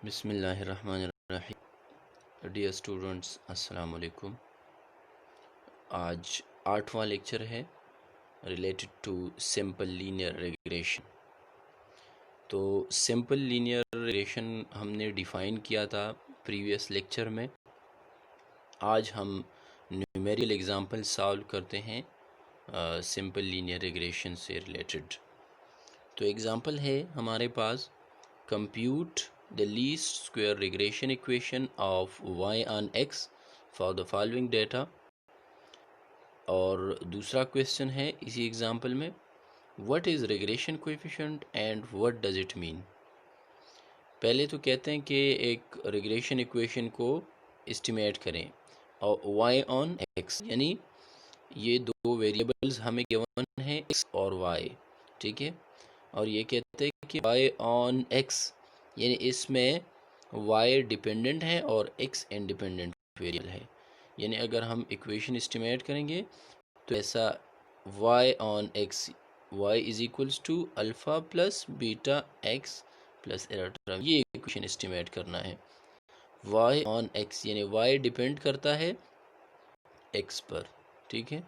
बिस्मिल्लाहिर्रहमानिर्रहीम। Dear students, अस्सलाम वालेकुम। आज 8वां लेक्चर है related to simple linear regression. तो सिंपल लीनियर रिग्रेशन हमने डिफ़ाइन किया था प्रीवियस लेक्चर में। आज हम न्यूमेरिकल एग्जांपल सॉल्व करते हैं सिंपल लीनियर रिग्रेशन से रिलेटेड। तो एग्जांपल है हमारे पास, compute the least square regression equation of y on x for the following data। और दूसरा क्वेश्चन है इसी एग्जांपल में, what is regression coefficient and what does it mean। पहले तो कहते हैं कि एक रिग्रेशन इक्वेशन को एस्टिमेट करें और y on x, यानी ये दो वेरिएबल्स हमें गिवन है x और y, ठीक है। और ये कहते हैं कि y on x, यानी इसमें y डिपेंडेंट है और x इंडिपेंडेंट वेरिएबल है। यानी अगर हम इक्वेशन एस्टिमेट करेंगे तो ऐसा y on x, y is equals to alpha plus beta x plus et cetera, ये इक्वेशन एस्टिमेट करना है। y on x यानी y डिपेंड करता है x पर, ठीक है।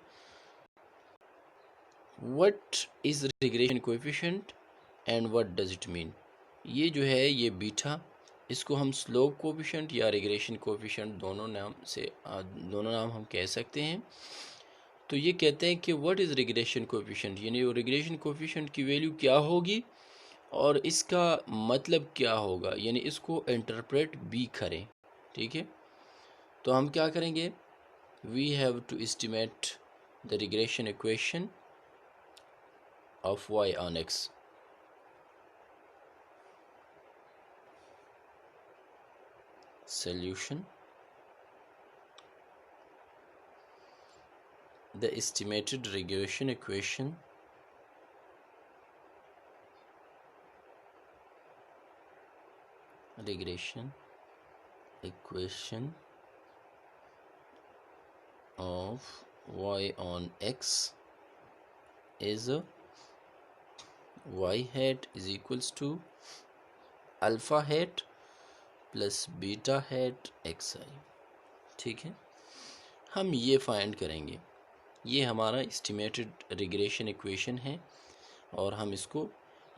What is regression coefficient and what does it mean। ये जो है ये बीटा, इसको हम स्लोप कोफिशिएंट या रिग्रेशन कोफिशिएंट दोनों नाम हम कह सकते हैं। तो ये कहते हैं कि व्हाट इज़ रिग्रेशन कोफिशिएंट, यानी वो रिग्रेशन कोफिशिएंट की वैल्यू क्या होगी और इसका मतलब क्या होगा, यानी इसको इंटरप्रेट भी करें, ठीक है। तो हम क्या करेंगे, we have to estimate the regression equation of y on x। Solution: the estimated regression equation of y on x is y hat is equals to alpha hat plus beta hat x i, ठीक है। हम ये find करेंगे, ये हमारा estimated regression equation है और हम इसको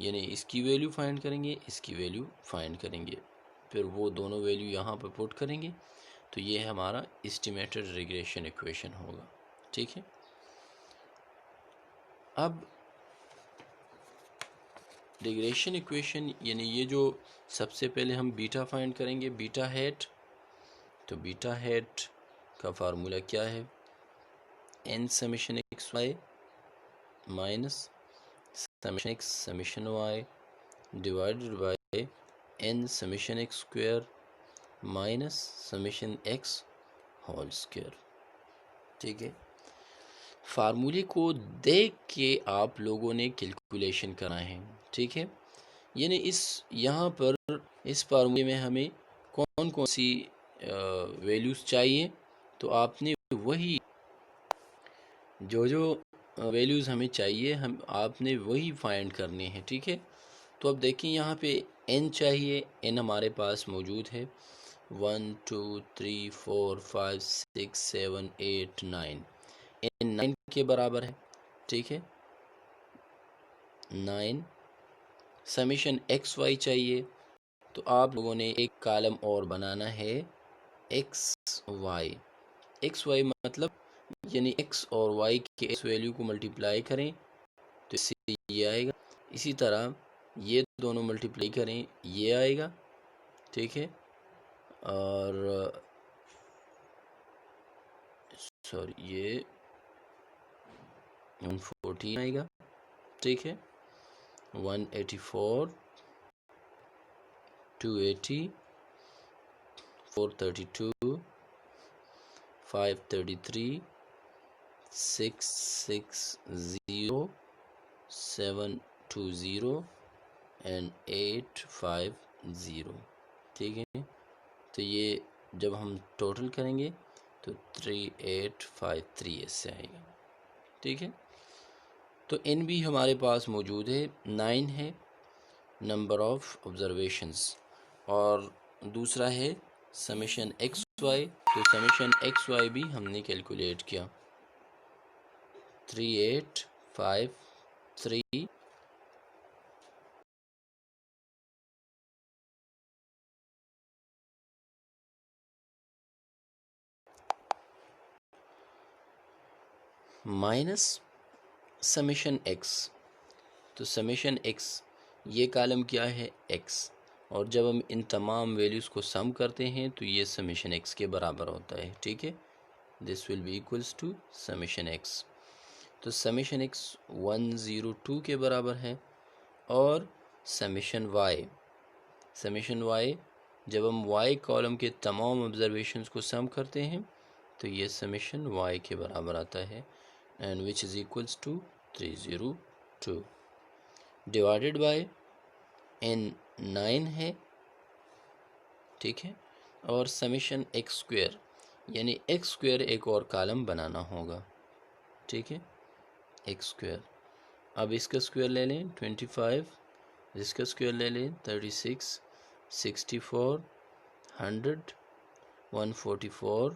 यानी इसकी वैल्यू फाइंड करेंगे, इसकी वैल्यू फाइंड करेंगे, फिर वो दोनों वैल्यू यहाँ पर पुट करेंगे, तो ये हमारा एस्टिमेटेड रिग्रेशन इक्वेशन होगा, ठीक है। अब रिग्रेशन इक्वेशन यानी ये जो सबसे पहले हम बीटा फाइंड करेंगे, बीटा हैट। तो बीटा हैट का फार्मूला क्या है, n summation x y minus summation x summation y divided by n summation x square minus summation x whole square, ठीक है। फार्मूले को देख के आप लोगों ने कैलकुलेशन करना है, ठीक है। यानी इस यहाँ पर इस फार्मूले में हमें कौन कौन सी वैल्यूज़ चाहिए, तो आपने वही जो वैल्यूज़ हमें चाहिए हम आपने वही फाइंड करने हैं, ठीक है। तो अब देखिए यहाँ पे n चाहिए, n हमारे पास मौजूद है 1 2 3 4 5 6 7 8 9, n 9 के बराबर है, ठीक है 9। समेशन एक्स वाई चाहिए, तो आप लोगों ने एक कॉलम और बनाना है एक्स वाई मतलब यानी एक्स और वाई के इस वैल्यू को मल्टीप्लाई करें तो इससे ये आएगा, इसी तरह ये दोनों मल्टीप्लाई करें ये आएगा, ठीक है। और सॉरी ये 114 आएगा, ठीक है 184 280 432 533 660 720 एंड 850, ठीक है। तो ये जब हम टोटल करेंगे तो 3853 इससे आएगा, ठीक है। तो n भी हमारे पास मौजूद है, 9 है नंबर ऑफ ऑब्जर्वेशंस, और दूसरा है समेशन एक्स वाई। तो समेशन एक्स वाई भी हमने कैलकुलेट किया 3853 माइनस समेशन एक्स। तो समेशन एक्स ये कॉलम क्या है एक्स, और जब हम इन तमाम वैल्यूज़ को सम करते हैं तो ये समेशन एक्स के बराबर होता है। ठीक है, this will be equals to summation x. तो समेशन एक्स 102 के बराबर है। और समेशन वाई जब हम वाई कॉलम के तमाम ऑब्जर्वेशंस को सम करते हैं तो ये समेशन वाई के बराबर आता है, and which is equals to 302 divided by n 9 है। ठीक है, और समेशन एक्स स्क्वायर यानी एक्स स्क्वायर एक और कॉलम बनाना होगा। ठीक है, एक्स स्क्वायर, अब इसका स्क्वायर ले लें 25, इसका स्क्वायर ले लें 36, 64, 100, 144,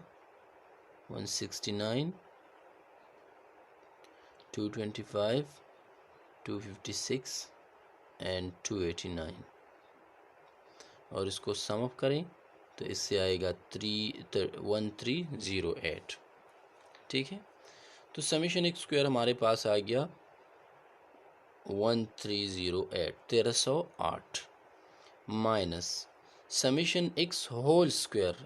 169, 225, 256 एंड 289, और इसको सम अप करें तो इससे आएगा 1308। ठीक है, तो समेशन एक्स स्क्वायर हमारे पास आ गया 1308 minus summation x whole square.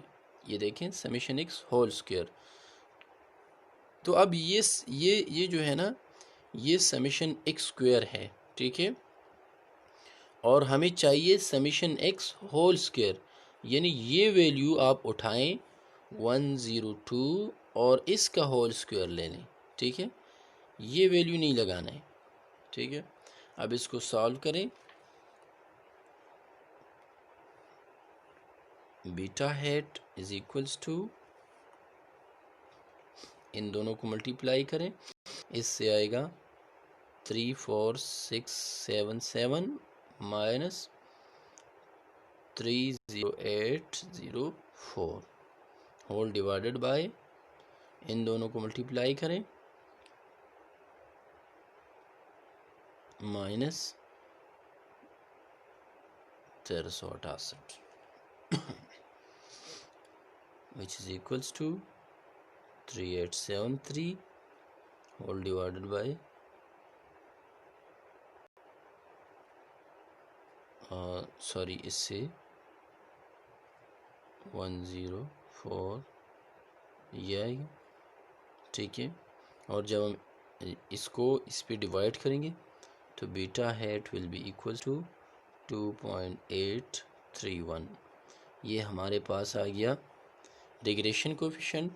ये देखें समेशन एक्स होल स्क्वायर। तो अब ये जो है ना, ये समेशन एक्स स्क्वायर है। ठीक है, और हमें चाहिए समेशन एक्स होल स्क्वायर, यानी ये वैल्यू आप उठाएं 102 और इसका होल स्क्वायर ले लें। ठीक है, ये वैल्यू नहीं लगाना है। ठीक है, अब इसको सॉल्व करें। Beta hat is equals to, इन दोनों को मल्टीप्लाई करें, इससे आएगा 34677 माइनस 30804 होल डिवाइडेड बाय, इन दोनों को मल्टीप्लाई करें, minus 1368 which is equals to 3873 whole divided by sorry इससे 104 ये आएगा। ठीक है, और जब हम इसको इस पे डिवाइड करेंगे तो beta hat will be equal to 2.831। ये हमारे पास आ गया रिग्रेशन कोफिशिएंट,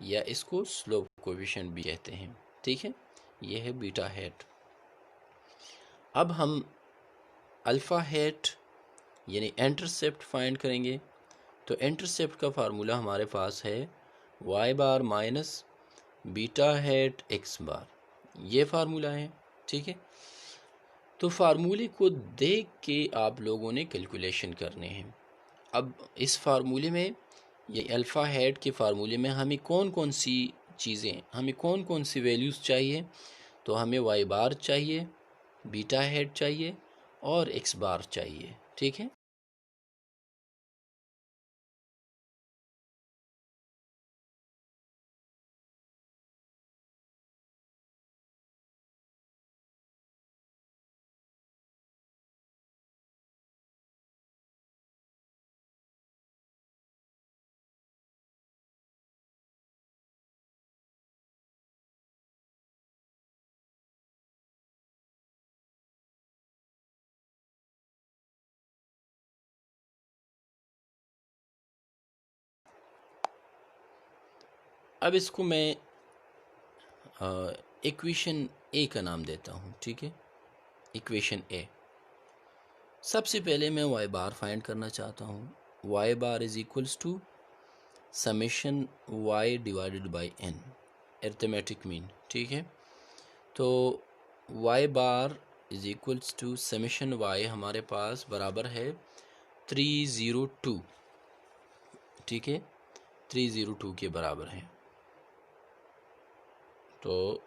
या इसको स्लोप कोफिशिएंट भी कहते हैं। ठीक है, ये है बीटा हेट। अब हम अल्फ़ा हेट यानी इंटरसेप्ट फाइंड करेंगे। तो इंटरसेप्ट का फार्मूला हमारे पास है वाई बार माइनस बीटा हेट एक्स बार, ये फार्मूला है। ठीक है, तो फार्मूले को देख के आप लोगों ने कैलकुलेशन करने हैं। अब इस फार्मूले में, ये अल्फ़ा हेट के फार्मूले में हमें कौन कौन सी चीज़ें, हमें कौन कौन सी वैल्यूज़ चाहिए, तो हमें वाई बार चाहिए, बीटा हेट चाहिए और एक्स बार चाहिए। ठीक है, अब इसको मैं इक्वेशन ए का नाम देता हूँ। ठीक है, इक्वेशन ए। सबसे पहले मैं वाई बार फाइंड करना चाहता हूँ। Y bar is equals to summation y divided by n, arithmetic mean. ठीक है, तो y bar is equals to summation y हमारे पास बराबर है 302, ठीक है, 302 के बराबर है। तो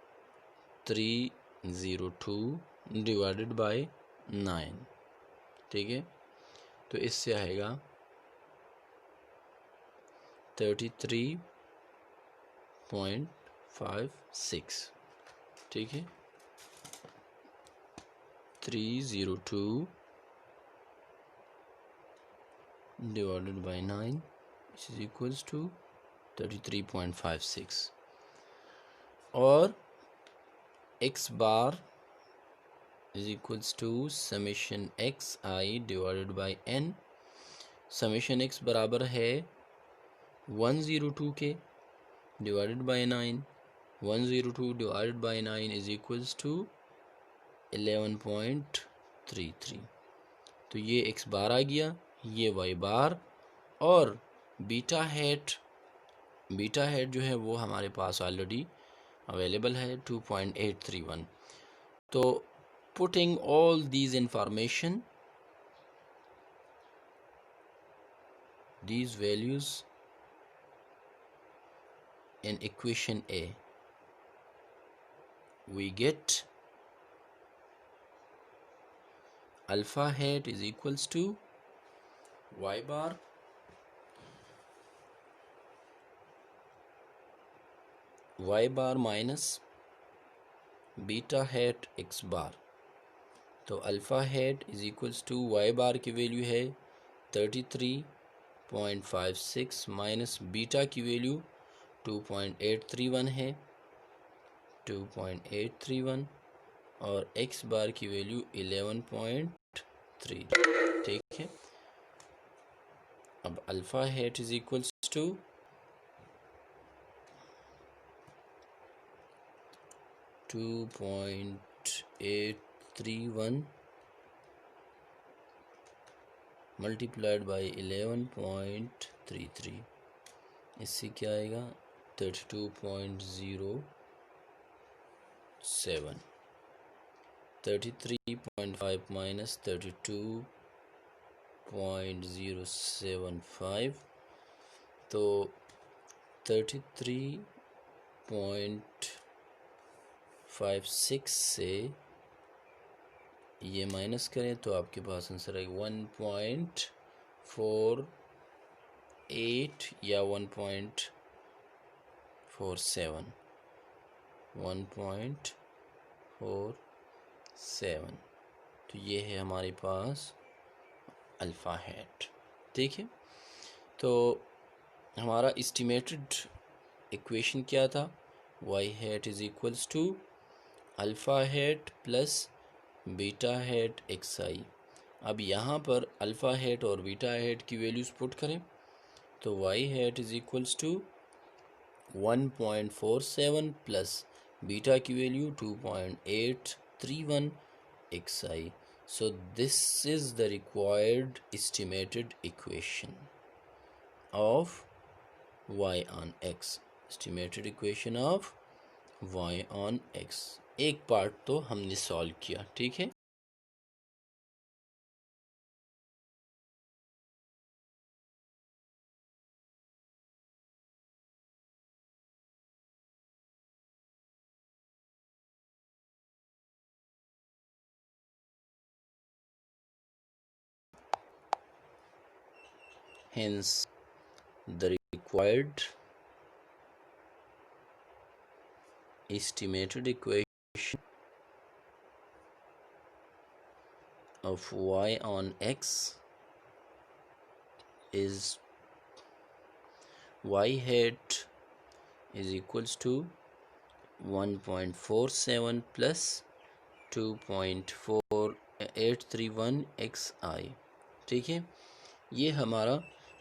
302 डिवाइडेड बाय 9, ठीक है, तो इससे आएगा 33.56, ठीक है। 302 divided by 9 which is equals to 33.56, और x bar is equals to summation xi divided by n। summation x बराबर है 102 के divided by 9, 102 divided by 9 is equals to 11.33। तो ये x बार आ गया, ये y बार, और बीटा हेट जो है वो हमारे पास ऑलरेडी अवेलेबल है 2.831। तो putting all these information, these values in equation A, we get alpha hat is equals to y bar minus beta hat x bar. तो alpha hat is equals to y bar की value है 33.56 minus beta की value 2.831 है, 2.831, और x बार की value 11.3, ठीक है। अब alpha hat is equals to 2.831 multiplied by 11.33, इससे क्या आएगा 32.07, 33.5 माइनस 32.075, तो 33.56 से ये माइनस करें तो आपके पास आंसर आएगा 1.48 या 1.47, 1.47। तो ये है हमारे पास अल्फ़ा हैट, ठीक है। तो हमारा एस्टिमेटेड इक्वेशन क्या था, y hat is equals to alpha hat plus beta hat xi। अब यहाँ पर अल्फ़ा हैट और बीटा हैट की वैल्यूज़ पुट करें तो y hat is equals to 1.47 plus beta की value 2.831 xi। So this is the required estimated equation of y on x, estimated equation of y on x। एक part तो हमने solve किया, ठीक है। Hence the required estimated equation of y on x is y hat is equals to 1.47 plus 2.4831 xi, ठीक है। ये हमारा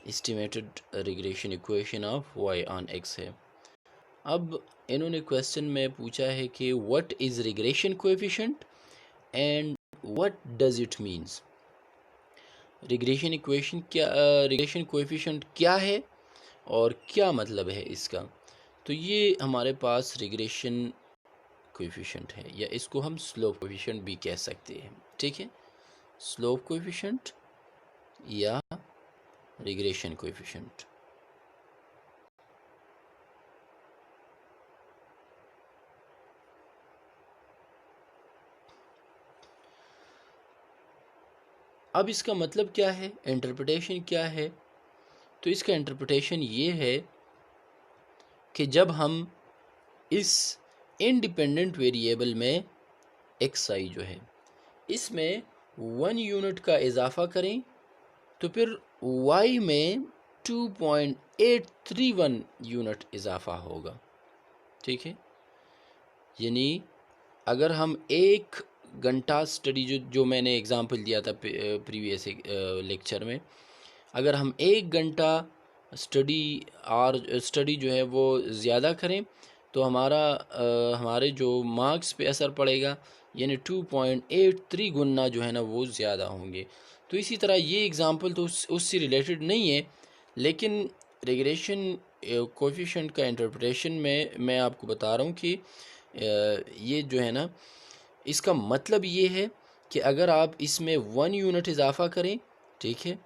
estimated regression equation of y on x है। अब इन्होंने क्वेश्चन में पूछा है कि what is regression coefficient and what does it means. Regression equation क्या, रिग्रेशन कोएफिशिएंट क्या है और क्या मतलब है इसका। तो ये हमारे पास रिग्रेशन कोएफिशिएंट है, या इसको हम स्लोप कोएफिशिएंट भी कह सकते हैं, ठीक है। स्लोप कोएफिशिएंट या रिग्रेशन कोएफिशिएंट। अब इसका मतलब क्या है, इंटरप्रिटेशन क्या है? तो इसका इंटरप्रिटेशन ये है कि जब हम इस इंडिपेंडेंट वेरिएबल में एक्स आई जो है इसमें 1 यूनिट का इजाफा करें तो फिर y में 2.831 यूनिट इजाफा होगा। ठीक है, यानी अगर हम 1 घंटा स्टडी जो मैंने एग्जांपल दिया था प्रीवियस लेक्चर में, अगर हम 1 घंटा स्टडी जो है वो ज़्यादा करें तो हमारे जो मार्क्स पे असर पड़ेगा, यानी 2.83 गुना जो है ना वो ज़्यादा होंगे। तो इसी तरह ये एग्ज़ाम्पल तो उससे रिलेटेड नहीं है, लेकिन रिग्रेशन कोएफिशिएंट का इंटरप्रिटेशन में मैं आपको बता रहा हूँ कि ये जो है ना इसका मतलब ये है कि अगर आप इसमें 1 यूनिट इजाफा करें, ठीक है,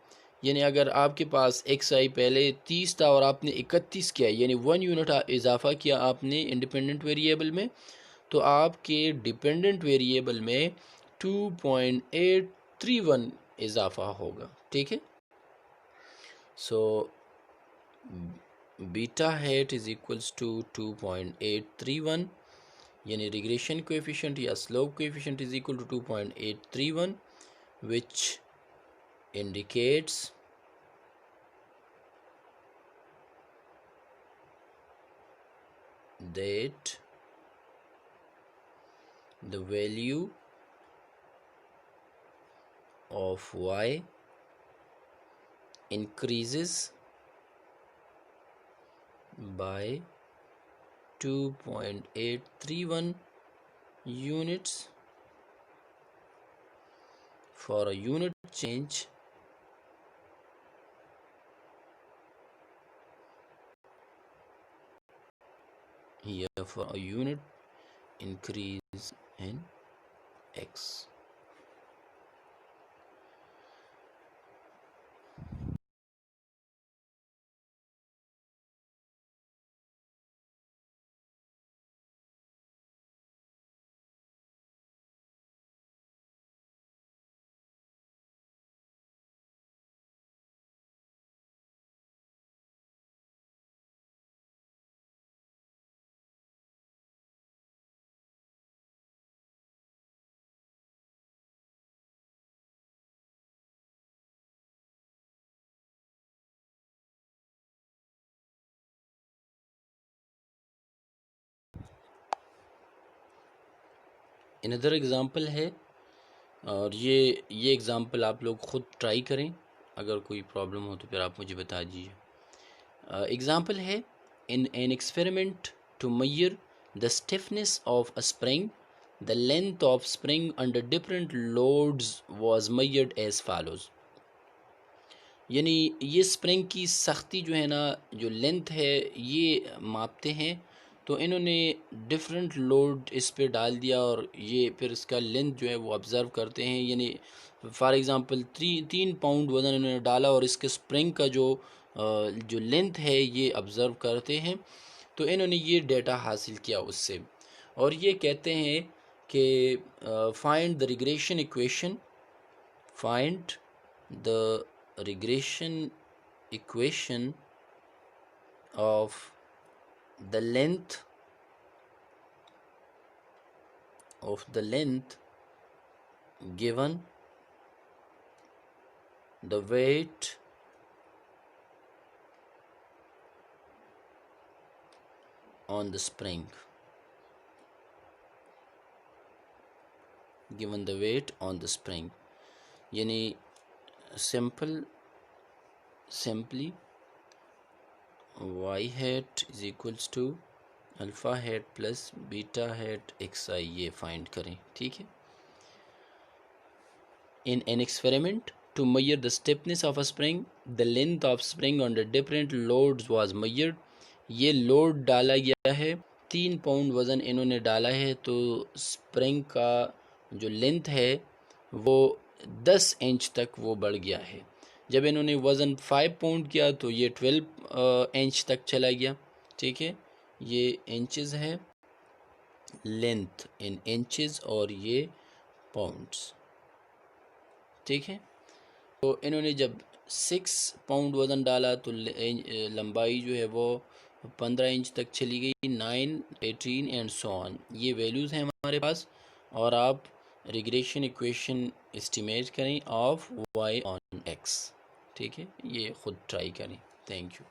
यानी अगर आपके पास एक्स आई पहले 30 था और आपने 31 किया, यानी 1 यूनिट इजाफा किया आपने इंडिपेंडेंट वेरिएबल में, तो आपके डिपेंडेंट वेरिएबल में 2.831 इजाफा होगा। ठीक है, so beta hat is equals to 2.831, यानी रिग्रेशन कोएफिशिएंट या slope coefficient is equal to 2.831, which indicates that the value of y increases by 2.831 units for a unit change here, for a unit increase in x. Another example है, और ये example आप लोग ख़ुद try करें, अगर कोई प्रॉब्लम हो तो फिर आप मुझे बता दीजिए। एग्ज़ाम्पल है, in an experiment to measure the stiffness of a spring, the length of spring under different loads was measured as follows. यानी ये स्प्रिंग की सख्ती जो है ना, जो लेंथ है ये मापते हैं, तो इन्होंने डिफरेंट लोड इस पे डाल दिया और ये फिर इसका लेंथ जो है वो ऑब्ज़र्व करते हैं। यानी फॉर एग्ज़ाम्पल 3 पाउंड वज़न इन्होंने डाला और इसके स्प्रिंग का जो लेंथ है ये ऑब्ज़र्व करते हैं, तो इन्होंने ये डेटा हासिल किया उससे, और ये कहते हैं कि find the regression equation, find the regression equation of the length given the weight on the spring, given the weight on the spring। यानी simply y hat is equals to alpha hat plus beta hat x i, ये find करें। ठीक है, in an experiment to measure the stiffness of a spring, the length of spring on the different loads was measured. ये load डाला गया है, 3 pound वज़न इन्होंने डाला है, तो स्प्रिंग का जो लेंथ है वो 10 इंच तक वो बढ़ गया है। जब इन्होंने वज़न 5 पाउंड किया तो ये 12 इंच तक चला गया। ठीक है, ये इंचेस है, लेंथ इन इंचेस, और ये पाउंड्स। ठीक है, तो इन्होंने जब 6 पाउंड वज़न डाला तो लंबाई जो है वो 15 इंच तक चली गई, 9, 18 एंड सो ऑन। ये वैल्यूज़ हैं हमारे पास, और आप रिग्रेशन इक्वेशन एस्टिमेट करें ऑफ y ऑन x। ठीक है, ये ख़ुद ट्राई करें। Thank you.